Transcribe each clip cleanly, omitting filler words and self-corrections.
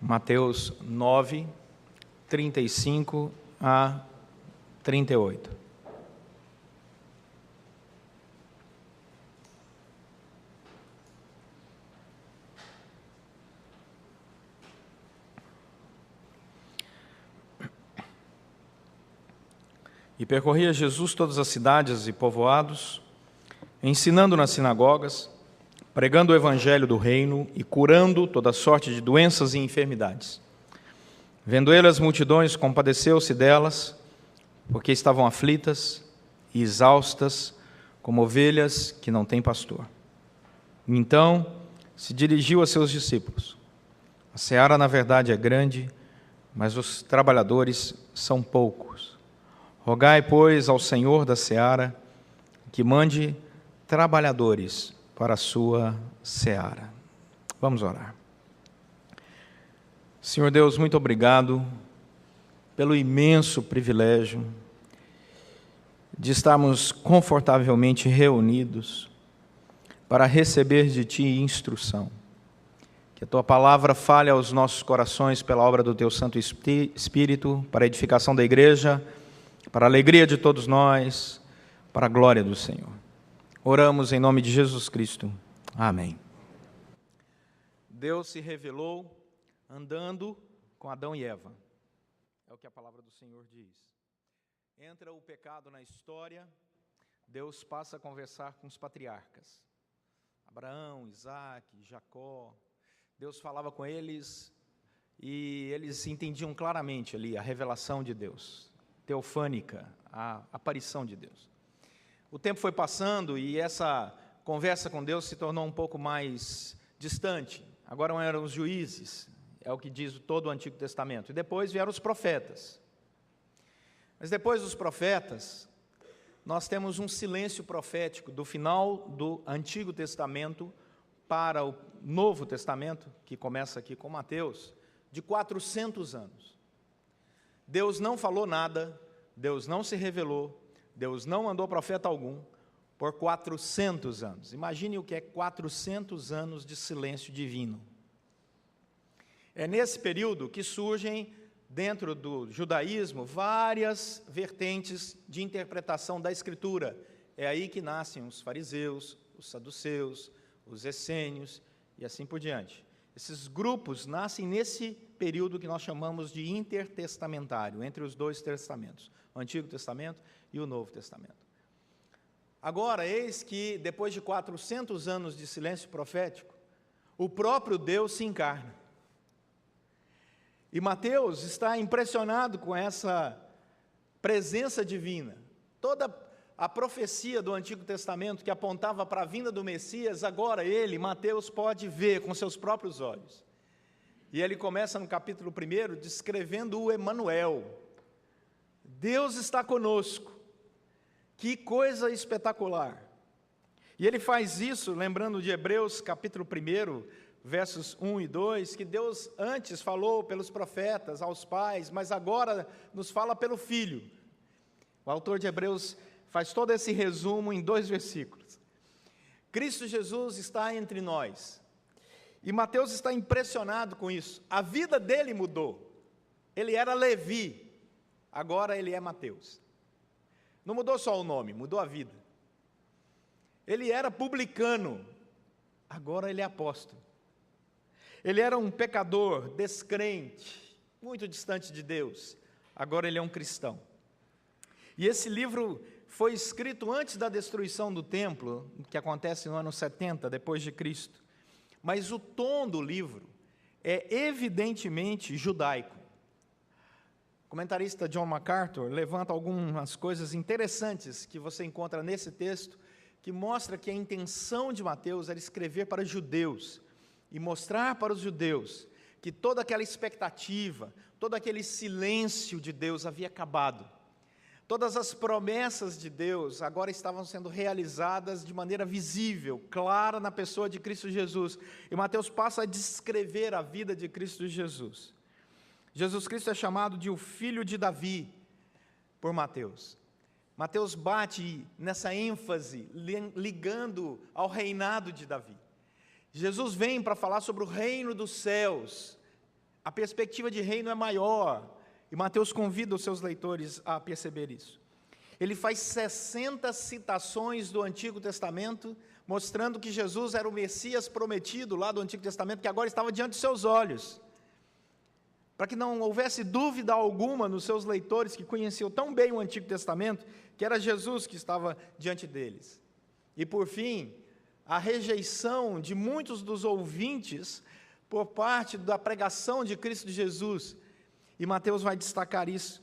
Mateus 9, 35 a 38. E percorria Jesus todas as cidades e povoados, ensinando nas sinagogas, pregando o evangelho do reino e curando toda sorte de doenças e enfermidades. Vendo ele as multidões, compadeceu-se delas, porque estavam aflitas e exaustas, como ovelhas que não têm pastor. Então se dirigiu a seus discípulos: a seara, na verdade, é grande, mas os trabalhadores são poucos. Rogai, pois, ao Senhor da seara que mande trabalhadores para a sua seara. Vamos orar. Senhor Deus, muito obrigado pelo imenso privilégio de estarmos confortavelmente reunidos para receber de Ti instrução. Que a Tua palavra fale aos nossos corações pela obra do Teu Santo Espírito, para a edificação da igreja, para a alegria de todos nós, para a glória do Senhor. Oramos em nome de Jesus Cristo. Amém. Deus se revelou andando com Adão e Eva. É o que a palavra do Senhor diz. Entra o pecado na história, Deus passa a conversar com os patriarcas. Abraão, Isaac, Jacó. Deus falava com eles e eles entendiam claramente ali a revelação de Deus, teofânica, a aparição de Deus. O tempo foi passando e essa conversa com Deus se tornou um pouco mais distante. Agora eram os juízes, é o que diz todo o Antigo Testamento. E depois vieram os profetas. Mas depois dos profetas, nós temos um silêncio profético do final do Antigo Testamento para o Novo Testamento, que começa aqui com Mateus, de 400 anos. Deus não falou nada, Deus não se revelou, Deus não mandou profeta algum por 400 anos. Imagine o que é 400 anos de silêncio divino. É nesse período que surgem, dentro do judaísmo, várias vertentes de interpretação da Escritura. É aí que nascem os fariseus, os saduceus, os essênios e assim por diante. Esses grupos nascem nesse período que nós chamamos de intertestamentário, entre os dois testamentos, o Antigo Testamento e o Novo Testamento. Agora, eis que, depois de 400 anos de silêncio profético, o próprio Deus se encarna. E Mateus está impressionado com essa presença divina. Toda a profecia do Antigo Testamento que apontava para a vinda do Messias, agora ele, Mateus, pode ver com seus próprios olhos. E ele começa no capítulo 1 descrevendo o Emanuel. Deus está conosco. Que coisa espetacular. E ele faz isso, lembrando de Hebreus capítulo 1, versos 1 e 2, que Deus antes falou pelos profetas, aos pais, mas agora nos fala pelo Filho. O autor de Hebreus faz todo esse resumo em 2 versículos. Cristo Jesus está entre nós. E Mateus está impressionado com isso. A vida dele mudou. Ele era Levi, agora ele é Mateus. Não mudou só o nome, mudou a vida. Ele era publicano, agora ele é apóstolo. Ele era um pecador, descrente, muito distante de Deus, agora ele é um cristão. E esse livro foi escrito antes da destruição do templo, que acontece no ano 70 depois de Cristo. Mas o tom do livro é evidentemente judaico. O comentarista John MacArthur levanta algumas coisas interessantes que você encontra nesse texto, que mostra que a intenção de Mateus era escrever para judeus e mostrar para os judeus que toda aquela expectativa, todo aquele silêncio de Deus havia acabado. Todas as promessas de Deus agora estavam sendo realizadas de maneira visível, clara na pessoa de Cristo Jesus. E Mateus passa a descrever a vida de Cristo Jesus. Jesus Cristo é chamado de o filho de Davi por Mateus. Mateus bate nessa ênfase, ligando ao reinado de Davi. Jesus vem para falar sobre o reino dos céus, a perspectiva de reino é maior, e Mateus convida os seus leitores a perceber isso. Ele faz 60 citações do Antigo Testamento, mostrando que Jesus era o Messias prometido lá do Antigo Testamento, que agora estava diante de seus olhos, para que não houvesse dúvida alguma nos seus leitores, que conheciam tão bem o Antigo Testamento, que era Jesus que estava diante deles. E, por fim, a rejeição de muitos dos ouvintes por parte da pregação de Cristo Jesus, e Mateus vai destacar isso,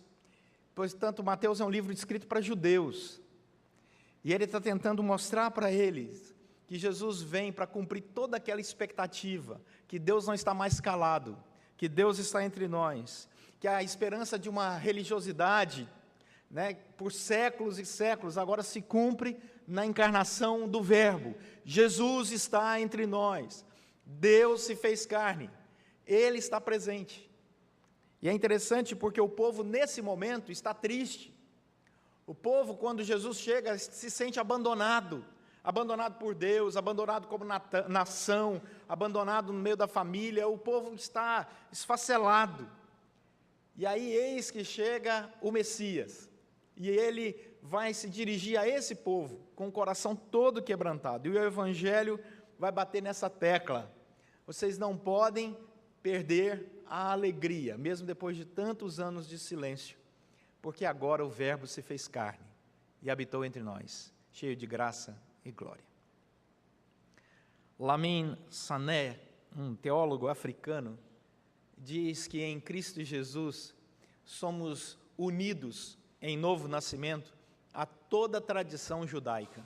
pois tanto Mateus é um livro escrito para judeus, e ele está tentando mostrar para eles que Jesus vem para cumprir toda aquela expectativa, que Deus não está mais calado, que Deus está entre nós, que a esperança de uma religiosidade, por séculos e séculos, agora se cumpre na encarnação do Verbo. Jesus está entre nós, Deus se fez carne, Ele está presente. E é interessante porque o povo nesse momento está triste. O povo, quando Jesus chega, se sente abandonado por Deus, abandonado como nação, abandonado no meio da família. O povo está esfacelado. E aí eis que chega o Messias, e ele vai se dirigir a esse povo com o coração todo quebrantado, e o Evangelho vai bater nessa tecla: vocês não podem perder a alegria, mesmo depois de tantos anos de silêncio, porque agora o Verbo se fez carne e habitou entre nós, cheio de graça e glória. Lamin Sané, um teólogo africano, diz que em Cristo Jesus somos unidos em novo nascimento a toda a tradição judaica.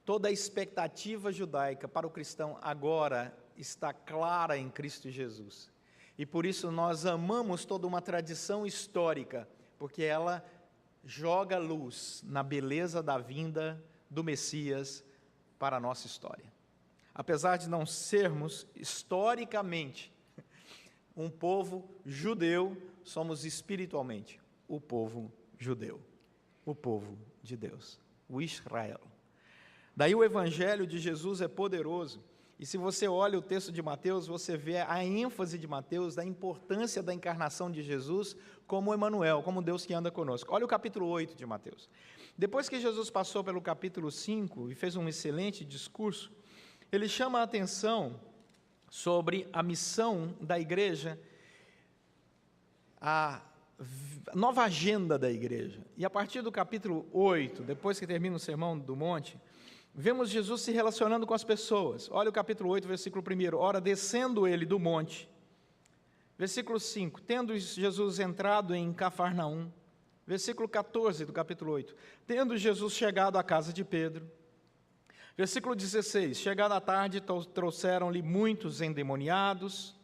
Toda a expectativa judaica para o cristão agora está clara em Cristo Jesus. E por isso nós amamos toda uma tradição histórica, porque ela joga luz na beleza da vinda do Messias para a nossa história. Apesar de não sermos historicamente um povo judeu, somos espiritualmente o povo judeu, o povo de Deus, o Israel. Daí o Evangelho de Jesus é poderoso, e se você olha o texto de Mateus, você vê a ênfase de Mateus da importância da encarnação de Jesus como Emanuel, como Deus que anda conosco. Olha o capítulo 8 de Mateus. Depois que Jesus passou pelo capítulo 5 e fez um excelente discurso, ele chama a atenção sobre a missão da igreja, a nova agenda da igreja. E a partir do capítulo 8, depois que termina o Sermão do Monte, vemos Jesus se relacionando com as pessoas. Olha o capítulo 8, versículo 1. Ora, descendo ele do monte. Versículo 5. Tendo Jesus entrado em Cafarnaum. Versículo 14 do capítulo 8. Tendo Jesus chegado à casa de Pedro. Versículo 16. Chegada a tarde, trouxeram-lhe muitos endemoniados.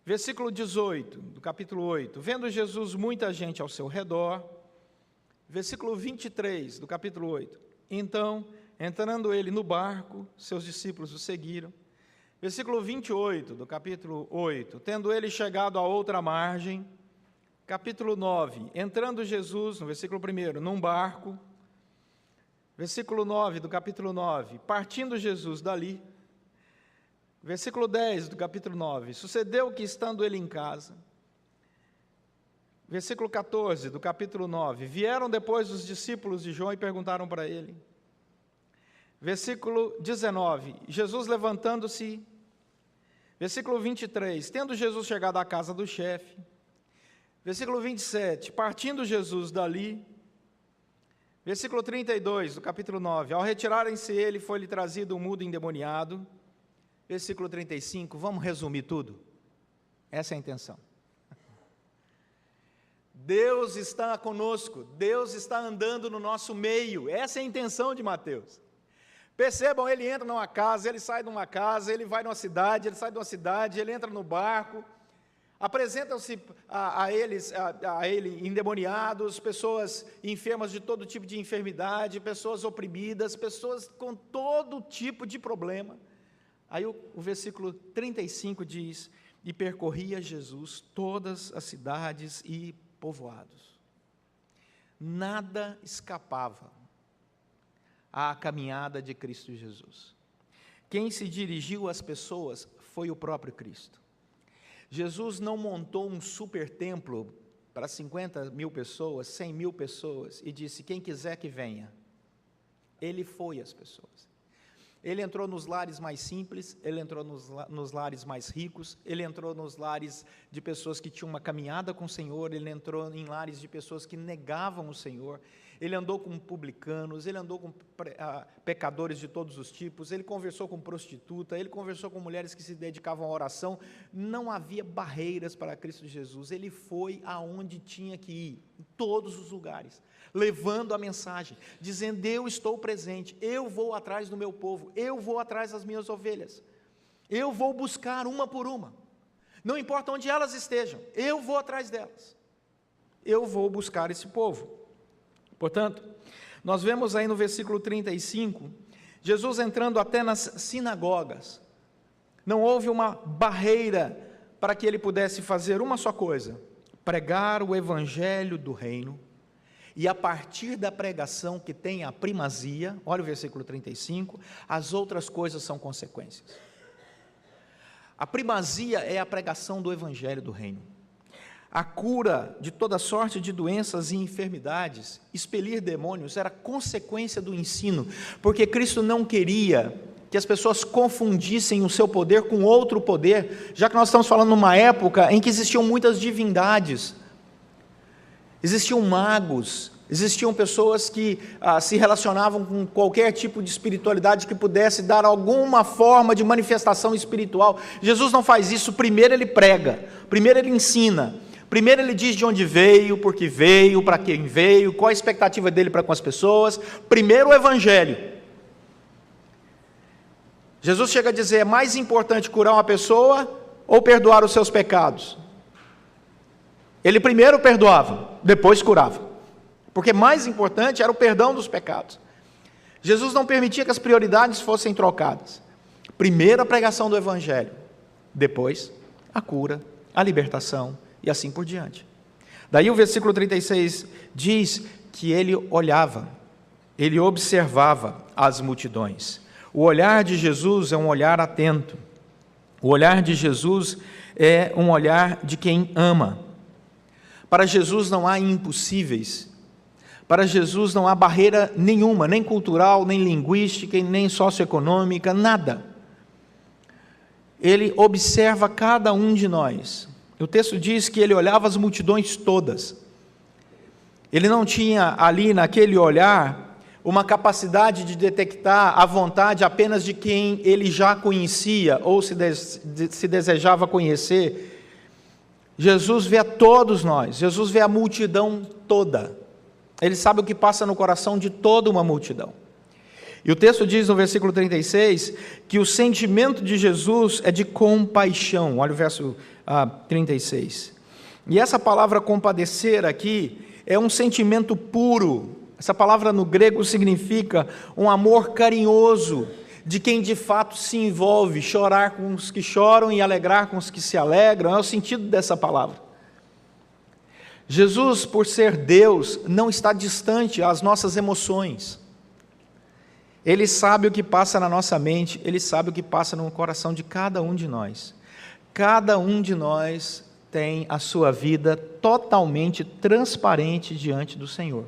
Versículo 18 do capítulo 8. Vendo Jesus muita gente ao seu redor. Versículo 23 do capítulo 8. Então, entrando ele no barco, seus discípulos o seguiram. Versículo 28 do capítulo 8. Tendo ele chegado a outra margem. Capítulo 9. Entrando Jesus, no versículo 1, num barco. Versículo 9 do capítulo 9. Partindo Jesus dali. Versículo 10 do capítulo 9. Sucedeu que, estando ele em casa. Versículo 14 do capítulo 9. Vieram depois os discípulos de João e perguntaram para ele. Versículo 19, Jesus levantando-se. Versículo 23, tendo Jesus chegado à casa do chefe. Versículo 27, partindo Jesus dali. Versículo 32 do capítulo 9, ao retirarem-se ele, foi-lhe trazido um mudo endemoniado. Versículo 35, vamos resumir tudo? Essa é a intenção. Deus está conosco, Deus está andando no nosso meio, essa é a intenção de Mateus. Percebam, ele entra numa casa, ele sai de uma casa, ele vai numa cidade, ele sai de uma cidade, ele entra no barco, apresentam-se a ele endemoniados, pessoas enfermas de todo tipo de enfermidade, pessoas oprimidas, pessoas com todo tipo de problema. Aí o versículo 35 diz, e percorria Jesus todas as cidades e povoados. Nada escapava à caminhada de Cristo Jesus. Quem se dirigiu às pessoas foi o próprio Cristo. Jesus não montou um super templo para 50 mil pessoas, 100 mil pessoas, e disse, quem quiser que venha. Ele foi às pessoas. Ele entrou nos lares mais simples, ele entrou nos lares mais ricos, ele entrou nos lares de pessoas que tinham uma caminhada com o Senhor, ele entrou em lares de pessoas que negavam o Senhor, ele andou com publicanos, ele andou com pecadores de todos os tipos, ele conversou com prostituta, ele conversou com mulheres que se dedicavam à oração. Não havia barreiras para Cristo Jesus, ele foi aonde tinha que ir, em todos os lugares, levando a mensagem, dizendo, eu estou presente, eu vou atrás do meu povo, eu vou atrás das minhas ovelhas, eu vou buscar uma por uma, não importa onde elas estejam, eu vou atrás delas, eu vou buscar esse povo. Portanto, nós vemos aí no versículo 35, Jesus entrando até nas sinagogas. Não houve uma barreira para que ele pudesse fazer uma só coisa, pregar o evangelho do reino, e a partir da pregação que tem a primazia, olha o versículo 35, as outras coisas são consequências. A primazia é a pregação do evangelho do reino. A cura de toda sorte de doenças e enfermidades, expelir demônios, era consequência do ensino, porque Cristo não queria que as pessoas confundissem o seu poder com outro poder, já que nós estamos falando numa época em que existiam muitas divindades, existiam magos, existiam pessoas que se relacionavam com qualquer tipo de espiritualidade que pudesse dar alguma forma de manifestação espiritual. Jesus não faz isso. Primeiro ele prega, primeiro ele ensina, primeiro ele diz de onde veio, por que veio, para quem veio, qual a expectativa dele para com as pessoas. Primeiro o evangelho. Jesus chega a dizer, é mais importante curar uma pessoa ou perdoar os seus pecados? Ele primeiro perdoava, depois curava, porque mais importante era o perdão dos pecados. Jesus não permitia que as prioridades fossem trocadas. Primeiro a pregação do evangelho, depois a cura, a libertação, e assim por diante. Daí o versículo 36 diz que ele olhava, ele observava as multidões. O olhar de Jesus é um olhar atento. O olhar de Jesus é um olhar de quem ama. Para Jesus não há impossíveis. Para Jesus não há barreira nenhuma, nem cultural, nem linguística, nem socioeconômica, nada. Ele observa cada um de nós. O texto diz que ele olhava as multidões todas. Ele não tinha ali naquele olhar uma capacidade de detectar a vontade apenas de quem ele já conhecia ou se desejava conhecer. Jesus vê a todos nós, Jesus vê a multidão toda. Ele sabe o que passa no coração de toda uma multidão. E o texto diz no versículo 36 que o sentimento de Jesus é de compaixão. Olha o verso 36. E essa palavra compadecer aqui é um sentimento puro. Essa palavra no grego significa um amor carinhoso, de quem de fato se envolve, chorar com os que choram e alegrar com os que se alegram. É o sentido dessa palavra. Jesus, por ser Deus, não está distante às nossas emoções. Ele sabe o que passa na nossa mente, Ele sabe o que passa no coração de cada um de nós. Cada um de nós tem a sua vida totalmente transparente diante do Senhor.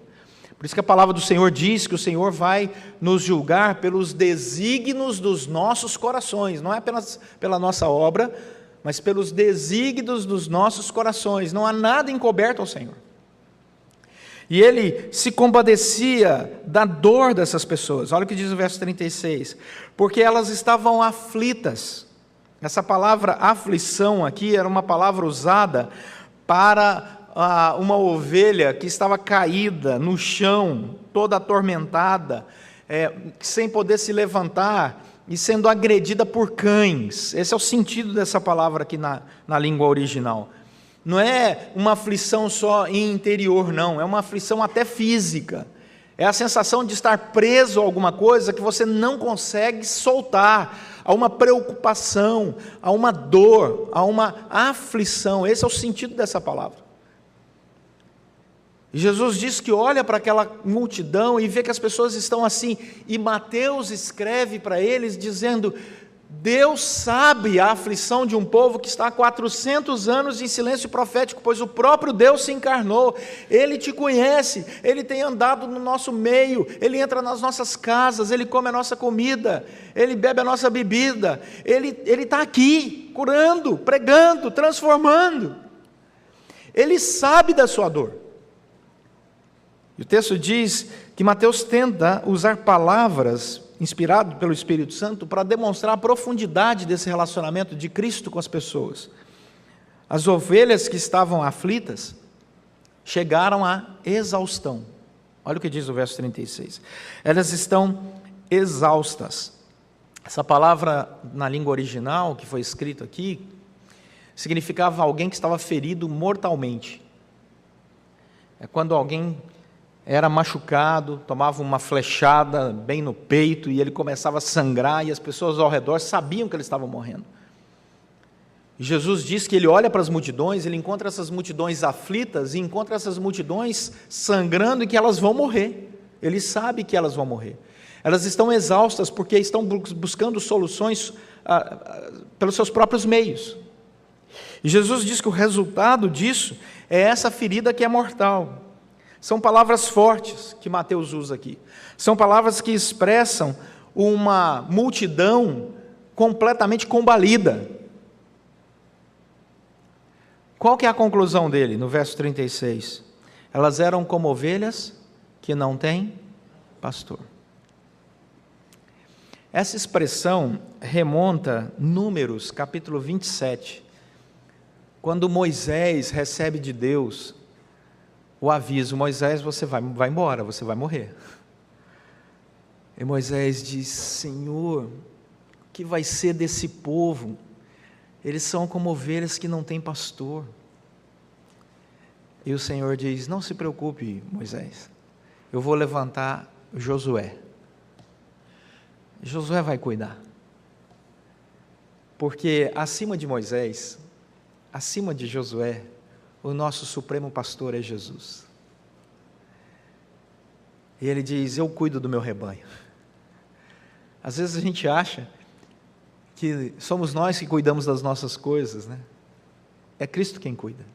Por isso que a palavra do Senhor diz que o Senhor vai nos julgar pelos desígnios dos nossos corações, não é apenas pela nossa obra, mas pelos desígnios dos nossos corações. Não há nada encoberto ao Senhor. E ele se compadecia da dor dessas pessoas. Olha o que diz o verso 36. Porque elas estavam aflitas. Essa palavra aflição aqui era uma palavra usada para uma ovelha que estava caída no chão, toda atormentada, sem poder se levantar e sendo agredida por cães. Esse é o sentido dessa palavra aqui na língua original. Não é uma aflição só interior, não, é uma aflição até física. É a sensação de estar preso a alguma coisa que você não consegue soltar, a uma preocupação, a uma dor, a uma aflição. Esse é o sentido dessa palavra. E Jesus diz que olha para aquela multidão e vê que as pessoas estão assim, e Mateus escreve para eles dizendo: Deus sabe a aflição de um povo que está há 400 anos em silêncio profético, pois o próprio Deus se encarnou. Ele te conhece, Ele tem andado no nosso meio, Ele entra nas nossas casas, Ele come a nossa comida, Ele bebe a nossa bebida, Ele está aqui, curando, pregando, transformando. Ele sabe da sua dor. E o texto diz que Mateus tenta usar palavras inspirado pelo Espírito Santo, para demonstrar a profundidade desse relacionamento de Cristo com as pessoas. As ovelhas que estavam aflitas chegaram à exaustão. Olha o que diz o verso 36. Elas estão exaustas. Essa palavra, na língua original, que foi escrito aqui, significava alguém que estava ferido mortalmente. É quando alguém era machucado, tomava uma flechada bem no peito e ele começava a sangrar e as pessoas ao redor sabiam que ele estava morrendo. E Jesus diz que ele olha para as multidões, ele encontra essas multidões aflitas e encontra essas multidões sangrando e que elas vão morrer. Ele sabe que elas vão morrer. Elas estão exaustas porque estão buscando soluções pelos seus próprios meios. E Jesus diz que o resultado disso é essa ferida que é mortal. São palavras fortes que Mateus usa aqui. São palavras que expressam uma multidão completamente combalida. Qual que é a conclusão dele no verso 36? Elas eram como ovelhas que não têm pastor. Essa expressão remonta Números, capítulo 27, quando Moisés recebe de Deus o aviso: Moisés, você vai embora, você vai morrer. E Moisés diz: Senhor, o que vai ser desse povo? Eles são como ovelhas que não têm pastor. E o Senhor diz: não se preocupe, Moisés, eu vou levantar Josué. Josué vai cuidar. Porque acima de Moisés, acima de Josué, o nosso supremo pastor é Jesus. E ele diz: eu cuido do meu rebanho. Às vezes a gente acha que somos nós que cuidamos das nossas coisas, né? É Cristo quem cuida.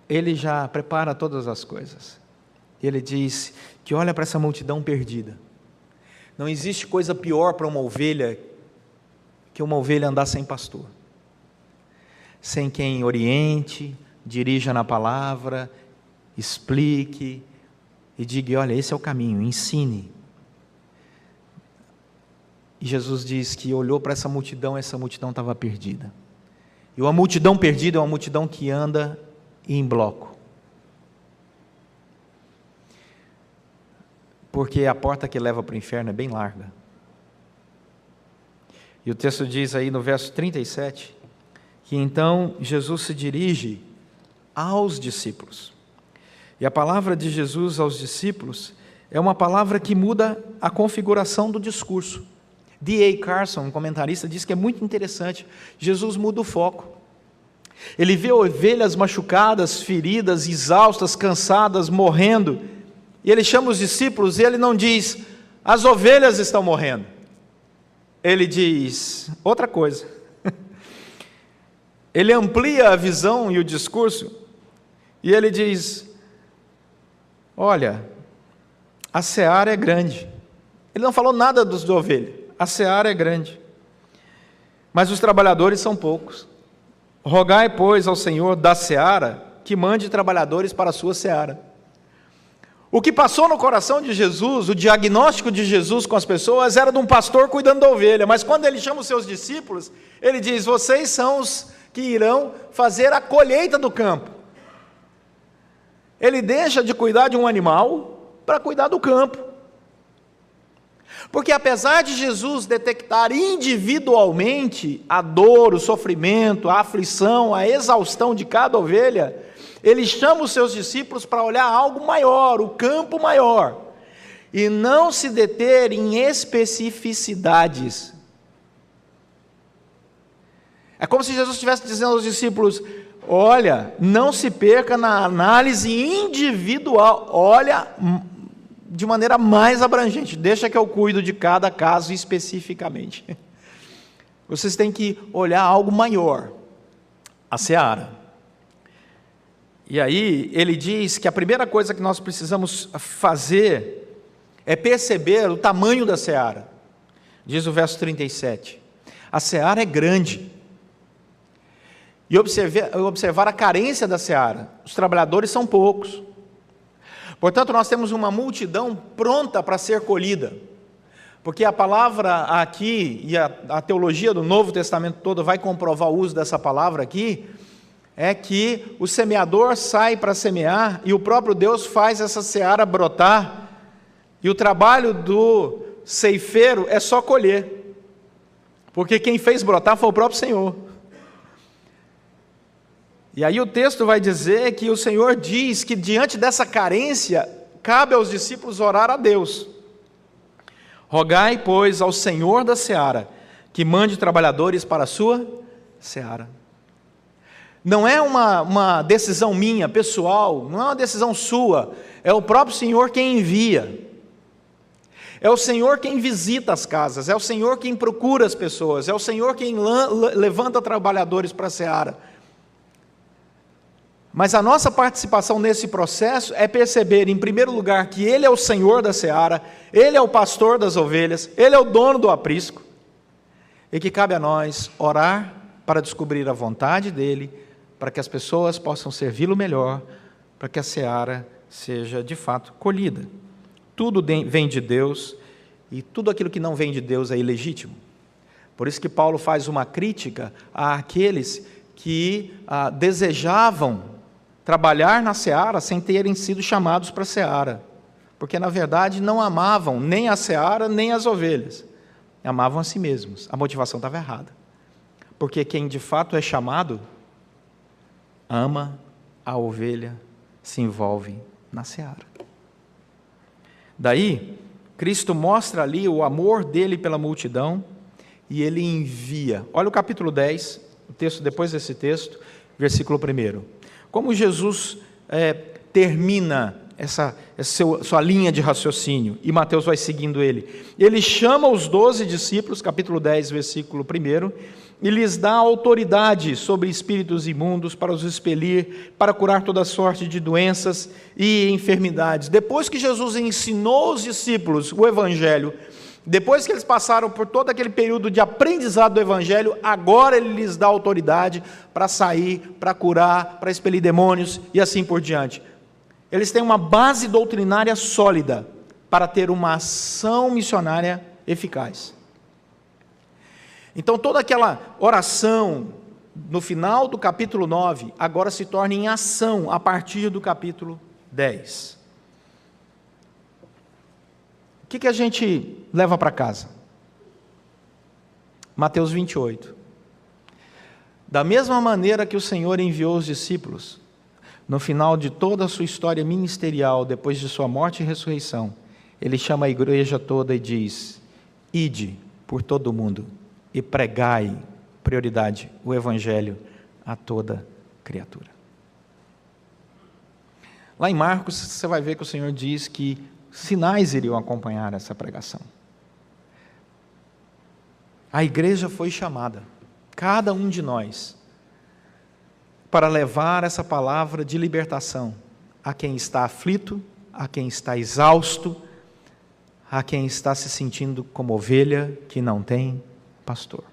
Ele já prepara todas as coisas. Ele diz que olha para essa multidão perdida. Não existe coisa pior para uma ovelha que uma ovelha andar sem pastor. Sem quem oriente, dirija na palavra, explique e diga: olha, esse é o caminho, ensine. E Jesus diz que olhou para essa multidão estava perdida. E uma multidão perdida é uma multidão que anda em bloco. Porque a porta que leva para o inferno é bem larga. E o texto diz aí no verso 37, que então Jesus se dirige aos discípulos. E a palavra de Jesus aos discípulos é uma palavra que muda a configuração do discurso. D.A. Carson, um comentarista, diz que é muito interessante. Jesus muda o foco. Ele vê ovelhas machucadas, feridas, exaustas, cansadas, morrendo. E ele chama os discípulos e ele não diz: as ovelhas estão morrendo. Ele diz outra coisa. Ele amplia a visão e o discurso, e ele diz: olha, a seara é grande. Ele não falou nada dos de ovelha. A seara é grande, mas os trabalhadores são poucos. Rogai, pois, ao Senhor da seara que mande trabalhadores para a sua seara. O que passou no coração de Jesus, o diagnóstico de Jesus com as pessoas, era de um pastor cuidando da ovelha, mas quando ele chama os seus discípulos, ele diz: vocês são os que irão fazer a colheita do campo. Ele deixa de cuidar de um animal para cuidar do campo. Porque apesar de Jesus detectar individualmente a dor, o sofrimento, a aflição, a exaustão de cada ovelha, ele chama os seus discípulos para olhar algo maior, o campo maior, e não se deter em especificidades. É como se Jesus estivesse dizendo aos discípulos: olha, não se perca na análise individual, olha de maneira mais abrangente, deixa que eu cuido de cada caso especificamente. vocês têm que olhar algo maior, a seara. E aí ele diz que a primeira coisa que nós precisamos fazer é perceber o tamanho da seara. Diz o verso 37, a seara é grande, e observar a carência da seara, os trabalhadores são poucos, portanto nós temos uma multidão pronta para ser colhida, porque a palavra aqui, e a teologia do Novo Testamento todo vai comprovar o uso dessa palavra aqui, é que o semeador sai para semear, e o próprio Deus faz essa seara brotar, e o trabalho do ceifeiro é só colher, porque quem fez brotar foi o próprio Senhor. E aí o texto vai dizer que o Senhor diz que diante dessa carência, cabe aos discípulos orar a Deus. Rogai, pois, ao Senhor da seara, que mande trabalhadores para a sua seara. Não é uma decisão minha, pessoal, não é uma decisão sua, é o próprio Senhor quem envia. É o Senhor quem visita as casas, é o Senhor quem procura as pessoas, é o Senhor quem levanta trabalhadores para a seara. Mas a nossa participação nesse processo é perceber, em primeiro lugar, que Ele é o Senhor da seara, Ele é o pastor das ovelhas, Ele é o dono do aprisco, e que cabe a nós orar para descobrir a vontade dEle, para que as pessoas possam servi-lo melhor, para que a seara seja de fato colhida. Tudo vem de Deus, e tudo aquilo que não vem de Deus é ilegítimo. Por isso que Paulo faz uma crítica àqueles que desejavam trabalhar na seara sem terem sido chamados para a seara, porque na verdade não amavam nem a seara nem as ovelhas, amavam a si mesmos. A motivação estava errada, porque quem de fato é chamado, ama a ovelha, se envolve na seara. Daí, Cristo mostra ali o amor dele pela multidão, e ele envia. Olha o capítulo 10, o texto depois desse texto, versículo 1. Como Jesus termina essa sua linha de raciocínio, e Mateus vai seguindo ele. Ele chama os 12 discípulos, capítulo 10, versículo 1, e lhes dá autoridade sobre espíritos imundos para os expelir, para curar toda sorte de doenças e enfermidades. Depois que Jesus ensinou os discípulos o Evangelho, depois que eles passaram por todo aquele período de aprendizado do Evangelho, agora Ele lhes dá autoridade para sair, para curar, para expelir demônios e assim por diante. Eles têm uma base doutrinária sólida para ter uma ação missionária eficaz. Então toda aquela oração no final do capítulo 9, agora se torna em ação a partir do capítulo 10. O que a gente leva para casa? Mateus 28. Da mesma maneira que o Senhor enviou os discípulos, no final de toda a sua história ministerial, depois de sua morte e ressurreição, Ele chama a igreja toda e diz: ide por todo o mundo e pregai, prioridade, o Evangelho a toda criatura. Lá em Marcos, você vai ver que o Senhor diz que sinais iriam acompanhar essa pregação. A igreja foi chamada, cada um de nós, para levar essa palavra de libertação a quem está aflito, a quem está exausto, a quem está se sentindo como ovelha que não tem pastor.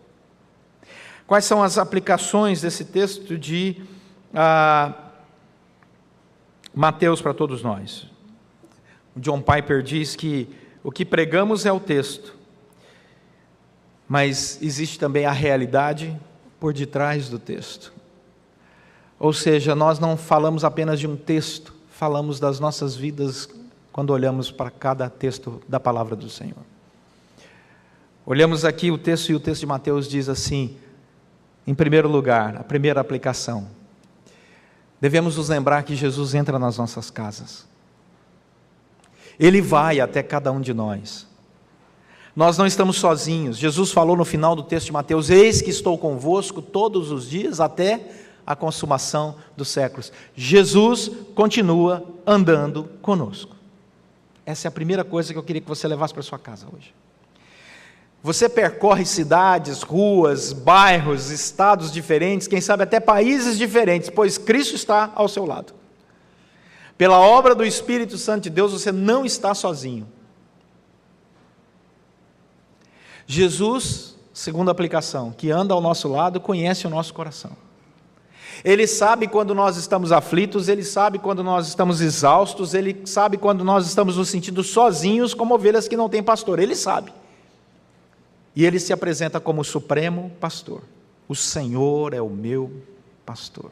Quais são as aplicações desse texto de Mateus para todos nós? O John Piper diz que o que pregamos é o texto, mas existe também a realidade por detrás do texto. Ou seja, nós não falamos apenas de um texto, falamos das nossas vidas quando olhamos para cada texto da palavra do Senhor. Olhamos aqui o texto, e o texto de Mateus diz assim, em primeiro lugar, a primeira aplicação: devemos nos lembrar que Jesus entra nas nossas casas. Ele vai até cada um de nós. Nós não estamos sozinhos. Jesus falou no final do texto de Mateus: eis que estou convosco todos os dias até a consumação dos séculos. Jesus continua andando conosco. Essa é a primeira coisa que eu queria que você levasse para a sua casa hoje. Você percorre cidades, ruas, bairros, estados diferentes, quem sabe até países diferentes, pois Cristo está ao seu lado. Pela obra do Espírito Santo de Deus, você não está sozinho. Jesus, segunda aplicação, que anda ao nosso lado, conhece o nosso coração. Ele sabe quando nós estamos aflitos, Ele sabe quando nós estamos exaustos, Ele sabe quando nós estamos nos sentindo sozinhos, como ovelhas que não têm pastor, Ele sabe. E Ele se apresenta como o supremo pastor. O Senhor é o meu pastor.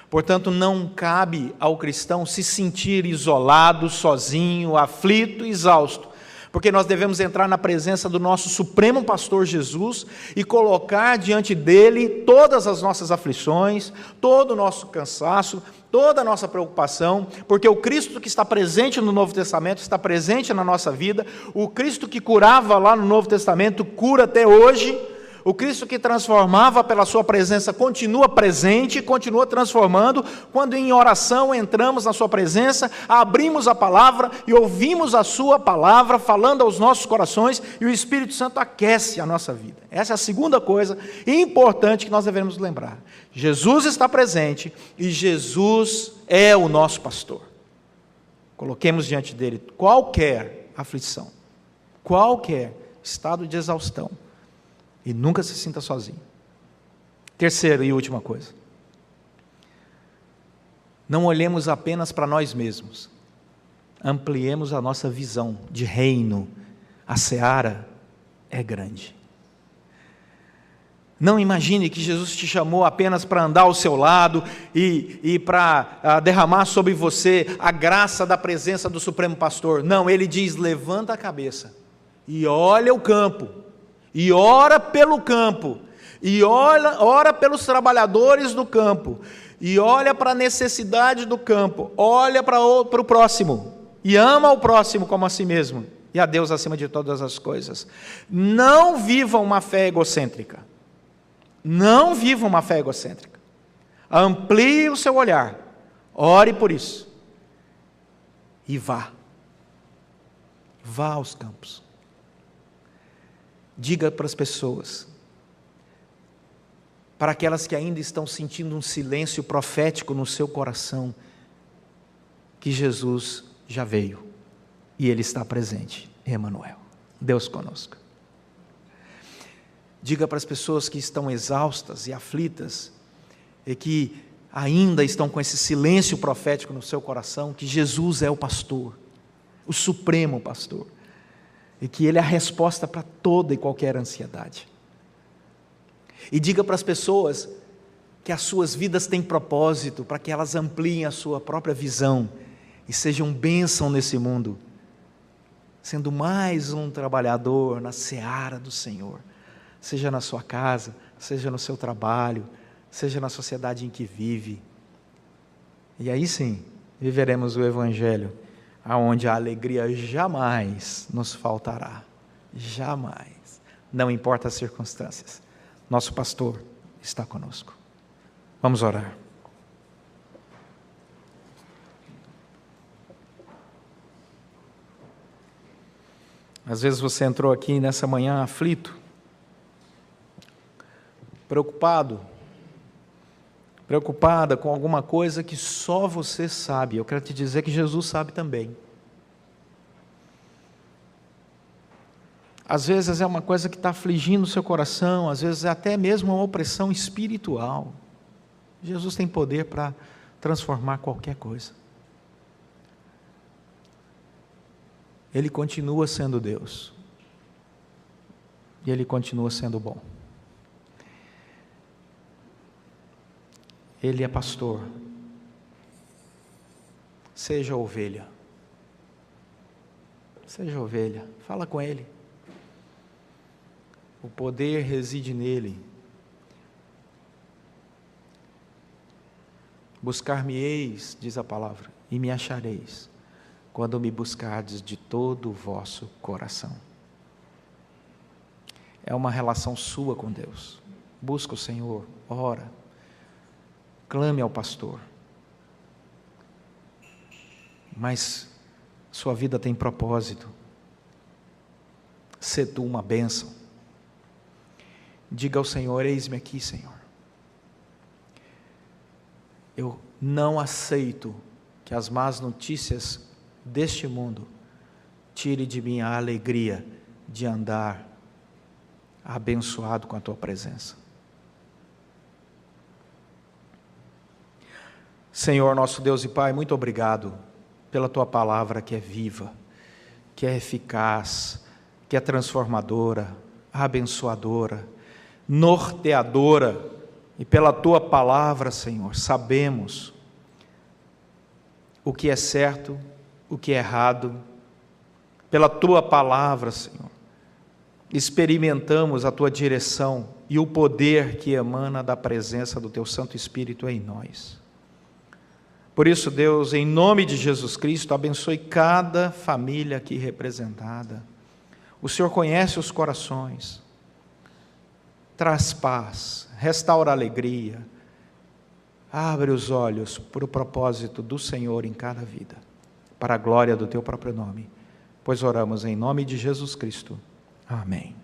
Portanto, não cabe ao cristão se sentir isolado, sozinho, aflito, exausto, porque nós devemos entrar na presença do nosso supremo pastor Jesus e colocar diante dele todas as nossas aflições, todo o nosso cansaço, toda a nossa preocupação, porque o Cristo que está presente no Novo Testamento está presente na nossa vida, o Cristo que curava lá no Novo Testamento cura até hoje, o Cristo que transformava pela sua presença continua presente, continua transformando. Quando em oração entramos na sua presença, abrimos a palavra e ouvimos a sua palavra falando aos nossos corações, e o Espírito Santo aquece a nossa vida. Essa é a segunda coisa importante que nós devemos lembrar. Jesus está presente e Jesus é o nosso pastor. Coloquemos diante dele qualquer aflição, qualquer estado de exaustão, e nunca se sinta sozinho. Terceira e última coisa. Não olhemos apenas para nós mesmos. Ampliemos a nossa visão de reino. A seara é grande. Não imagine que Jesus te chamou apenas para andar ao seu lado e para derramar sobre você a graça da presença do Supremo Pastor. Não, Ele diz, levanta a cabeça e olha o campo. E ora pelo campo, e ora pelos trabalhadores do campo, e olha para a necessidade do campo, olha para o próximo, e ama o próximo como a si mesmo, e a Deus acima de todas as coisas. Não viva uma fé egocêntrica, não viva uma fé egocêntrica, amplie o seu olhar, ore por isso, e vá aos campos. Diga para as pessoas, para aquelas que ainda estão sentindo um silêncio profético no seu coração, que Jesus já veio e Ele está presente, Emanuel, Deus conosco. Diga para as pessoas que estão exaustas e aflitas e que ainda estão com esse silêncio profético no seu coração, que Jesus é o pastor, o supremo pastor, e que Ele é a resposta para toda e qualquer ansiedade. E diga para as pessoas que as suas vidas têm propósito, para que elas ampliem a sua própria visão e sejam bênção nesse mundo, sendo mais um trabalhador na seara do Senhor, seja na sua casa, seja no seu trabalho, seja na sociedade em que vive. E aí sim, viveremos o Evangelho, aonde a alegria jamais nos faltará, jamais, não importa as circunstâncias, nosso pastor está conosco. Vamos orar. Às vezes você entrou aqui nessa manhã aflito, preocupada com alguma coisa que só você sabe. Eu quero te dizer que Jesus sabe também. Às vezes é uma coisa que está afligindo o seu coração, às vezes é até mesmo uma opressão espiritual. Jesus tem poder para transformar qualquer coisa. Ele continua sendo Deus. E Ele continua sendo bom. Ele é pastor. Seja ovelha. Seja ovelha. Fala com Ele. O poder reside nele. Buscar-me-eis, diz a palavra, e me achareis, quando me buscardes de todo o vosso coração. É uma relação sua com Deus. Busca o Senhor, ora, clame ao pastor. Mas sua vida tem propósito. Sê tu uma bênção. Diga ao Senhor: eis-me aqui, Senhor. Eu não aceito que as más notícias deste mundo tire de mim a alegria de andar abençoado com a tua presença. Senhor, nosso Deus e Pai, muito obrigado pela tua palavra que é viva, que é eficaz, que é transformadora, abençoadora, norteadora, e pela tua palavra, Senhor, sabemos o que é certo, o que é errado. Pela tua palavra, Senhor, experimentamos a tua direção e o poder que emana da presença do teu Santo Espírito em nós. Por isso, Deus, em nome de Jesus Cristo, abençoe cada família aqui representada. O Senhor conhece os corações, traz paz, restaura a alegria, abre os olhos para o propósito do Senhor em cada vida, para a glória do teu próprio nome, pois oramos em nome de Jesus Cristo. Amém.